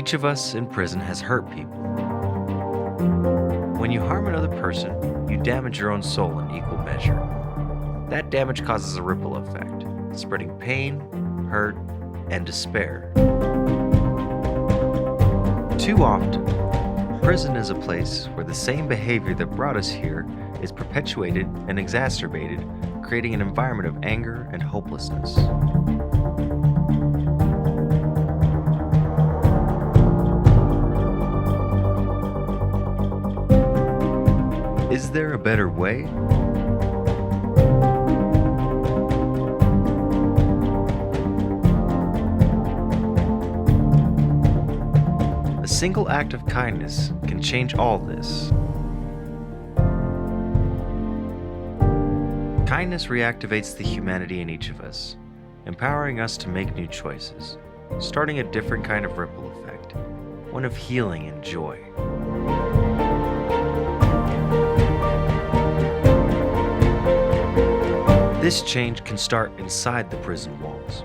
Each of us in prison has hurt people. When you harm another person, you damage your own soul in equal measure. That damage causes a ripple effect, spreading pain, hurt, and despair. Too often, prison is a place where the same behavior that brought us here is perpetuated and exacerbated, creating an environment of anger and hopelessness. Is there a better way? A single act of kindness can change all this. Kindness reactivates the humanity in each of us, empowering us to make new choices, starting a different kind of ripple effect, one of healing and joy. This change can start inside the prison walls.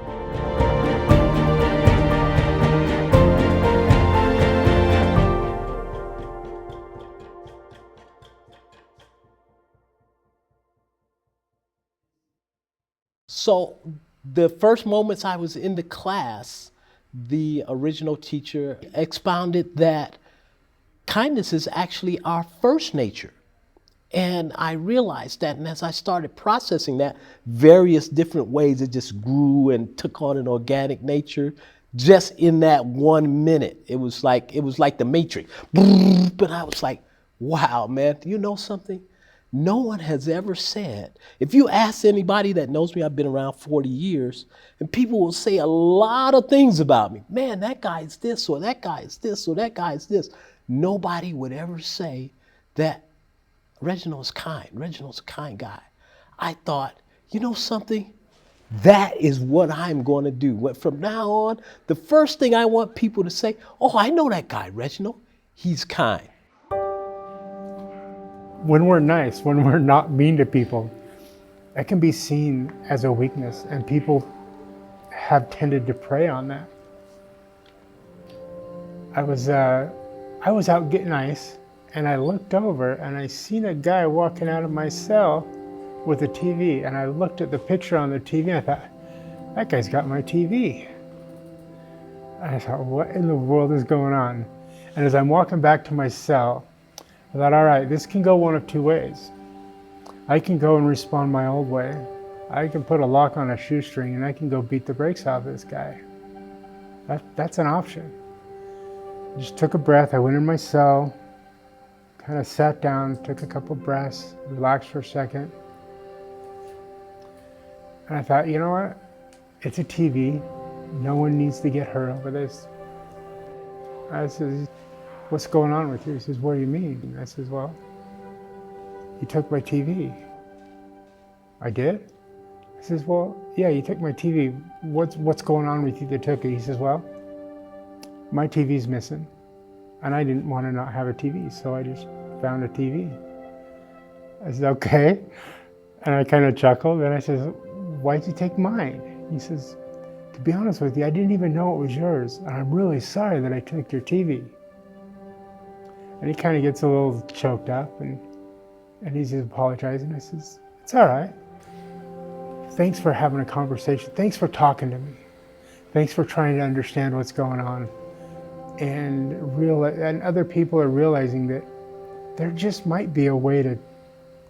So the first moments I was in the class, the original teacher expounded that kindness is actually our first nature. And I realized that, and as I started processing that, various different ways it just grew and took on an organic nature just in that 1 minute. It was like the Matrix. But I was like, wow, man, you know something? No one has ever said, if you ask anybody that knows me, I've been around 40 years, and people will say a lot of things about me. Man, that guy is this, or that guy is this, or that guy is this. Nobody would ever say that Reginald's kind. Reginald's a kind guy. I thought, you know something? That is what I'm going to do. From now on, the first thing I want people to say, oh, I know that guy, Reginald. He's kind. When we're nice, when we're not mean to people, that can be seen as a weakness, and people have tended to prey on that. I was out getting ice, and I looked over and I seen a guy walking out of my cell with a TV, and I looked at the picture on the TV and I thought, that guy's got my TV. And I thought, what in the world is going on? And as I'm walking back to my cell, I thought, all right, this can go one of two ways. I can go and respond my old way. I can put a lock on a shoestring and I can go beat the brakes off this guy. That's an option. I just took a breath, I went in my cell, kind of sat down, took a couple breaths, relaxed for a second. And I thought, you know what? It's a TV. No one needs to get hurt over this. I said, what's going on with you? He says, what do you mean? And I says, well, you took my TV. I did? He says, well, yeah, you took my TV. What's going on with you that took it? He says, well, my TV's missing. And I didn't want to not have a TV, so I just found a TV. I said, okay. And I kind of chuckled, and I said, why'd you take mine? He says, to be honest with you, I didn't even know it was yours, and I'm really sorry that I took your TV. And he kind of gets a little choked up, and he's just apologizing. I says, it's all right. Thanks for having a conversation. Thanks for talking to me. Thanks for trying to understand what's going on. And other people are realizing that there just might be a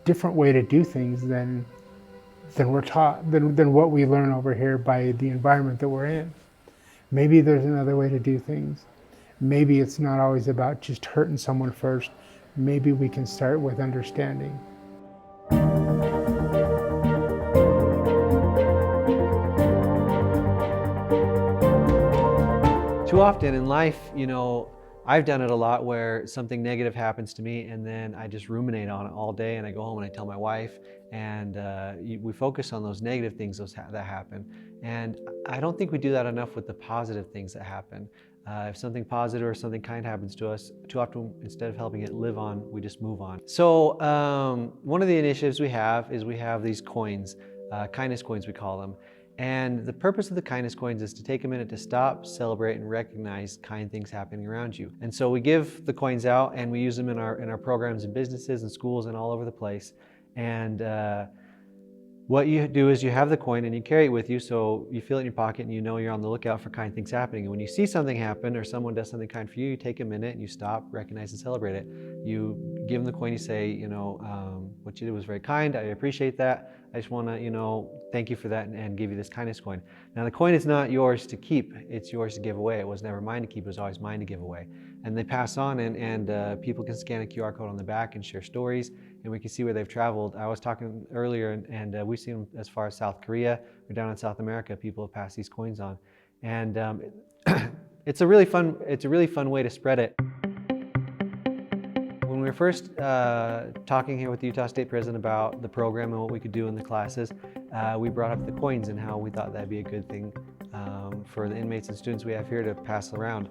different way to do things than we're taught, than what we learn over here by the environment that we're in. Maybe there's another way to do things. Maybe it's not always about just hurting someone first. Maybe we can start with understanding. Too often in life, you know, I've done it a lot where something negative happens to me and then I just ruminate on it all day, and I go home and I tell my wife, and we focus on those negative things that happen. And I don't think we do that enough with the positive things that happen. If something positive or something kind happens to us, too often instead of helping it live on, we just move on. So one of the initiatives we have is we have these coins, kindness coins we call them. And the purpose of the kindness coins is to take a minute to stop, celebrate, and recognize kind things happening around you. And so we give the coins out and we use them in our programs in businesses and schools and all over the place. And what you do is you have the coin and you carry it with you, so you feel it in your pocket and you know you're on the lookout for kind things happening. And when you see something happen or someone does something kind for you, you take a minute and you stop, recognize, and celebrate it. You give them the coin, you say, what you did was very kind, I appreciate that. I just want to, thank you for that and give you this kindness coin. Now the coin is not yours to keep, it's yours to give away. It was never mine to keep, it was always mine to give away. And they pass on and people can scan a QR code on the back and share stories, and we can see where they've traveled. I was talking earlier and we've seen them as far as South Korea. We're down in South America, people have passed these coins on. And it's a really fun way to spread it. When we were first talking here with the Utah State Prison about the program and what we could do in the classes, we brought up the coins and how we thought that'd be a good thing for the inmates and students we have here to pass around.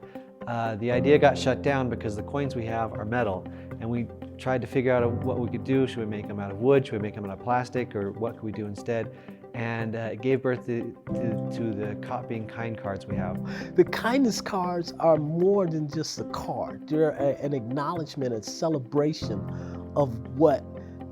The idea got shut down because the coins we have are metal, and we tried to figure out what we could do. Should we make them out of wood? Should we make them out of plastic? Or what could we do instead? And it gave birth to the Caught Being Kind cards we have. The kindness cards are more than just a card. They're an acknowledgement and celebration of what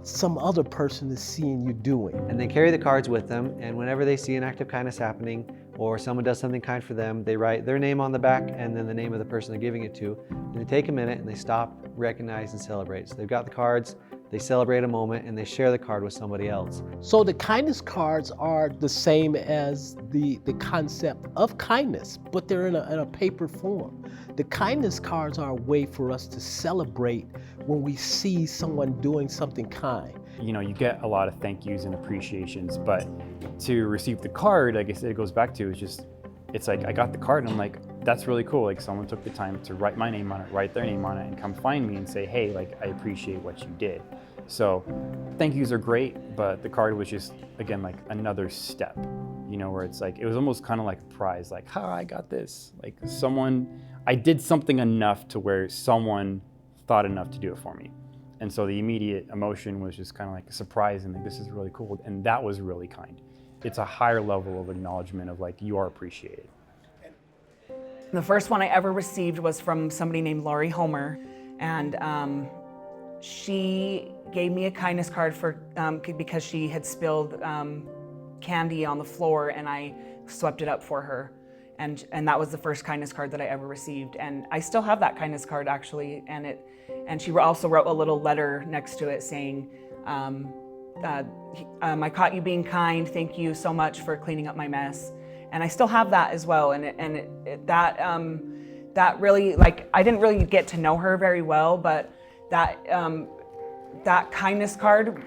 some other person is seeing you doing. And they carry the cards with them, and whenever they see an act of kindness happening or someone does something kind for them, they write their name on the back and then the name of the person they're giving it to. And they take a minute and they stop, recognize, and celebrate. So they've got the cards, they celebrate a moment, and they share the card with somebody else. So the kindness cards are the same as the concept of kindness, but they're in a paper form. The kindness cards are a way for us to celebrate when we see someone doing something kind. You get a lot of thank yous and appreciations, but to receive the card, I guess it goes back to, it's like I got the card and I'm like, that's really cool. Like someone took the time to write my name on it, write their name on it, and come find me and say, hey, I appreciate what you did. So thank yous are great, but the card was just, again, like another step, where it's like, it was almost kind of like a prize, like, I got this. Like I did something enough to where someone thought enough to do it for me. And so the immediate emotion was just kind of like a surprise and like, this is really cool. And that was really kind. It's a higher level of acknowledgement of like, you are appreciated. The first one I ever received was from somebody named Laurie Homer. And she gave me a kindness card because she had spilled candy on the floor and I swept it up for her. And that was the first kindness card that I ever received. And I still have that kindness card actually. And she also wrote a little letter next to it saying, I caught you being kind. Thank you so much for cleaning up my mess. And I still have that as well. That really, I didn't really get to know her very well, but that kindness card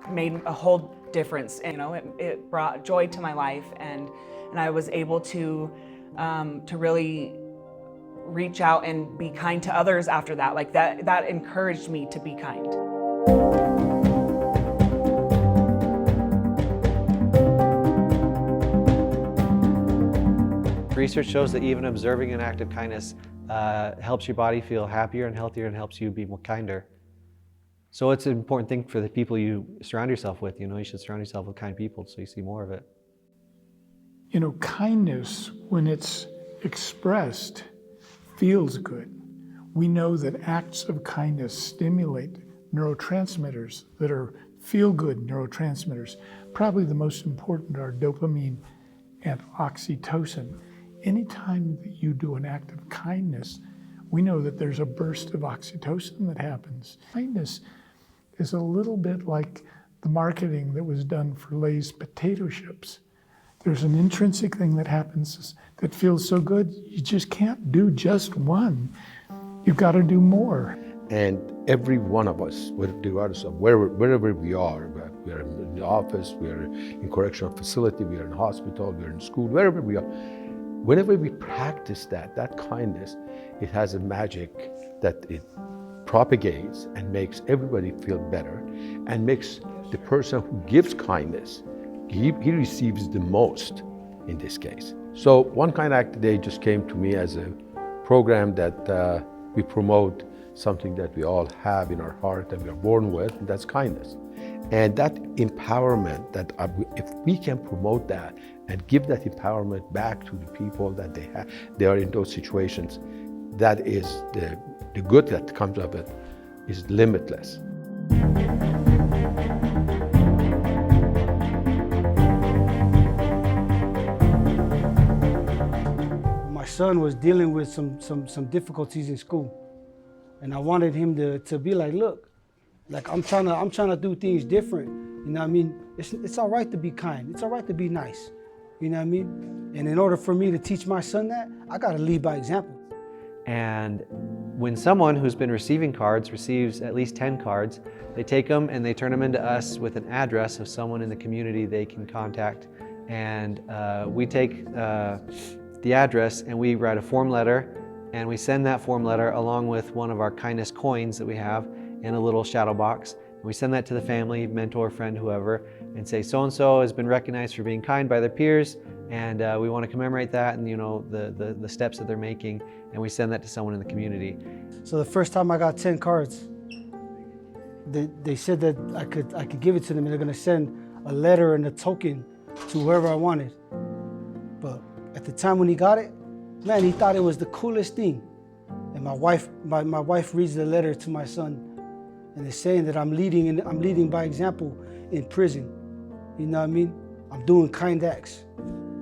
made a whole difference. It brought joy to my life, and I was able to really reach out and be kind to others after that. That encouraged me to be kind. Research shows that even observing an act of kindness helps your body feel happier and healthier and helps you be more kinder. So it's an important thing for the people you surround yourself with. You should surround yourself with kind people so you see more of it. Kindness, when it's expressed, feels good. We know that acts of kindness stimulate neurotransmitters that are feel-good neurotransmitters. Probably the most important are dopamine and oxytocin. Anytime that you do an act of kindness, we know that there's a burst of oxytocin that happens. Kindness is a little bit like the marketing that was done for Lay's potato chips. There's an intrinsic thing that happens that feels so good, you just can't do just one. You've got to do more. And every one of us, regardless of wherever we are in the office, we are in correctional facility, we are in hospital, we are in school, wherever we are, whenever we practice that kindness, it has a magic that it propagates and makes everybody feel better and makes the person who gives kindness, he receives the most in this case. So One Kind Act Today just came to me as a program that we promote something that we all have in our heart and we are born with, and that's kindness. And that empowerment, that if we can promote that and give that empowerment back to the people that they are in those situations, that is the good that comes of it is limitless. My son was dealing with some difficulties in school, and I wanted him to be like, look, like I'm trying to do things different. You know what I mean? It's all right to be kind. It's all right to be nice. You know what I mean? And in order for me to teach my son that, I got to lead by example. And when someone who's been receiving cards receives at least 10 cards, they take them and they turn them into us with an address of someone in the community they can contact. And we take the address and we write a form letter, and we send that form letter along with one of our kindness coins that we have in a little shadow box. And we send that to the family, mentor, friend, whoever, and say so-and-so has been recognized for being kind by their peers, and we want to commemorate that and the steps that they're making, and we send that to someone in the community. So the first time I got 10 cards, they said that I could give it to them, and they're gonna send a letter and a token to whoever I wanted. But at the time when he got it, man, he thought it was the coolest thing. And my wife reads the letter to my son, and it's saying that I'm leading by example in prison. You know what I mean? I'm doing kind acts.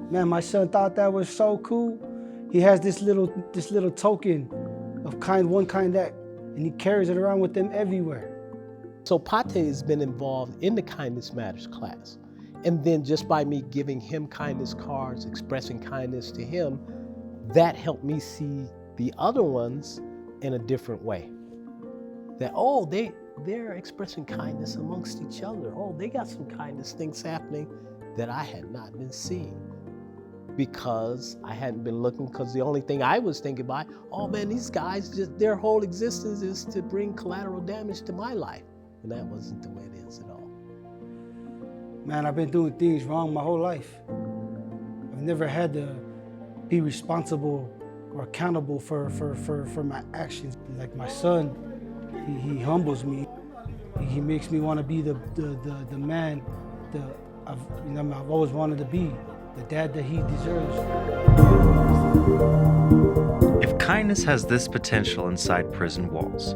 Man, my son thought that was so cool. He has this little token of one kind act, and he carries it around with him everywhere. So Pate has been involved in the Kindness Matters class. And then just by me giving him kindness cards, expressing kindness to him, that helped me see the other ones in a different way. That, oh, they're expressing kindness amongst each other. Oh, they got some kindness things happening that I had not been seeing because I hadn't been looking, because the only thing I was thinking about, oh man, these guys, just their whole existence is to bring collateral damage to my life. And that wasn't the way it is at all. Man, I've been doing things wrong my whole life. I've never had to be responsible or accountable for my actions. Like my son, he humbles me. He makes me want to be the man I've always wanted to be, the dad that he deserves. If kindness has this potential inside prison walls,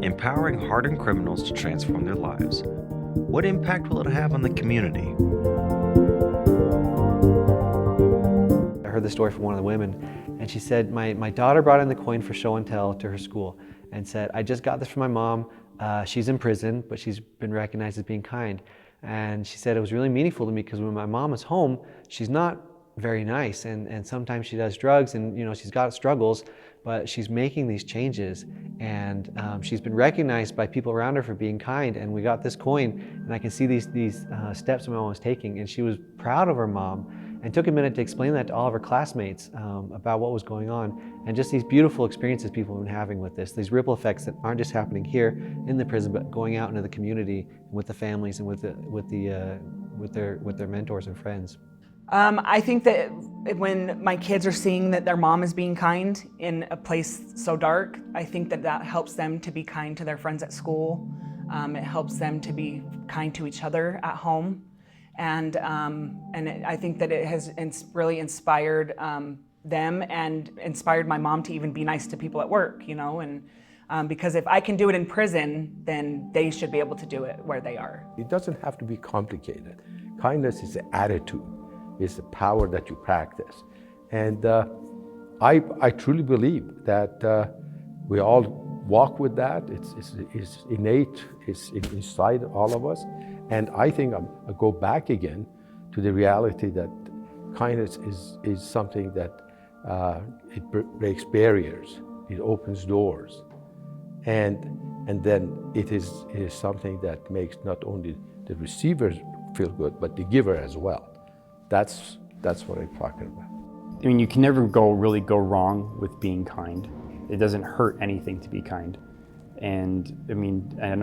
empowering hardened criminals to transform their lives, what impact will it have on the community? I heard the story from one of the women, and she said, my daughter brought in the coin for show and tell to her school and said, I just got this from my mom. She's in prison, but she's been recognized as being kind. And she said it was really meaningful to me because when my mom is home, she's not very nice, and sometimes she does drugs, and she's got struggles, but she's making these changes, and she's been recognized by people around her for being kind. And we got this coin, and I can see these steps my mom was taking, and she was proud of her mom, and took a minute to explain that to all of her classmates about what was going on, and just these beautiful experiences people have been having with this, these ripple effects that aren't just happening here in the prison, but going out into the community with the families and with their mentors and friends. I think that when my kids are seeing that their mom is being kind in a place so dark, I think that helps them to be kind to their friends at school. It helps them to be kind to each other at home. And I think that it has really inspired them and inspired my mom to even be nice to people at work, and because if I can do it in prison, then they should be able to do it where they are. It doesn't have to be complicated. Kindness is an attitude. It's the power that you practice. And I truly believe that we all walk with that. It's innate, it's inside all of us. And I think I go back again to the reality that kindness is something that it breaks barriers, it opens doors. And then it is something that makes not only the receivers feel good, but the giver as well. That's what I'm talking about. I mean, you can never really go wrong with being kind. It doesn't hurt anything to be kind. And I mean, I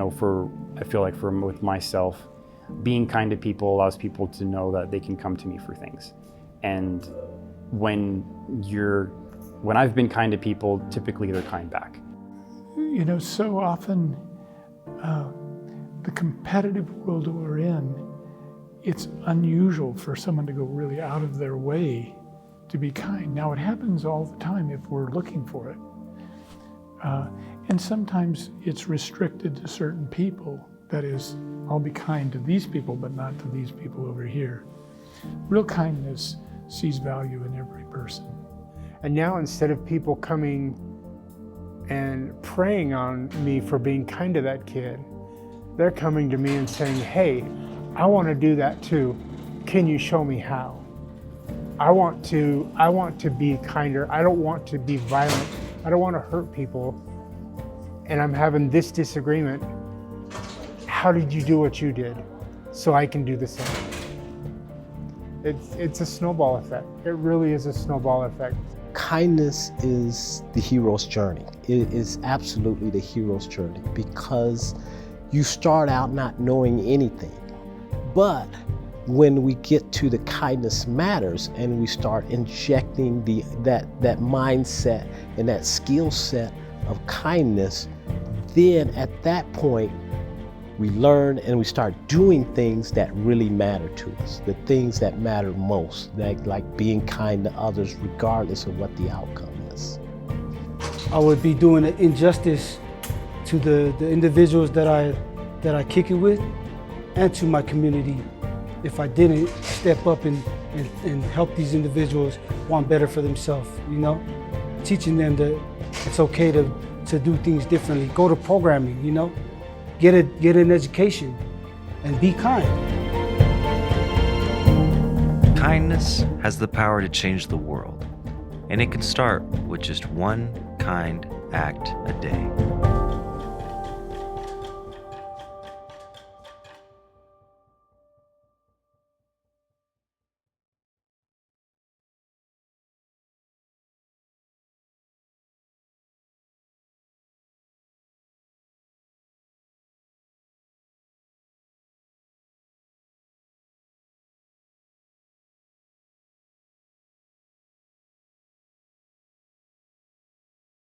feel like with myself, being kind to people allows people to know that they can come to me for things. And when I've been kind to people, typically they're kind back. So often the competitive world we're in, it's unusual for someone to go really out of their way to be kind. Now, it happens all the time if we're looking for it. And sometimes it's restricted to certain people. That is, I'll be kind to these people, but not to these people over here. Real kindness sees value in every person. And now instead of people coming and preying on me for being kind to that kid, they're coming to me and saying, hey, I want to do that too. Can you show me how? I want to be kinder. I don't want to be violent. I don't want to hurt people. And I'm having this disagreement. How did you do what you did so I can do the same? It's a snowball effect. It really is a snowball effect. Kindness is the hero's journey. It is absolutely the hero's journey because you start out not knowing anything. But when we get to the kindness matters and we start injecting that mindset and that skill set of kindness, then at that point we learn and we start doing things that really matter to us, the things that matter most, like being kind to others regardless of what the outcome is. I would be doing an injustice to the individuals that I kick it with and to my community if I didn't step up and help these individuals want better for themselves, you know? Teaching them that it's okay to do things differently. Go to programming, you know? Get an education and be kind. Kindness has the power to change the world, and it can start with just one kind act a day.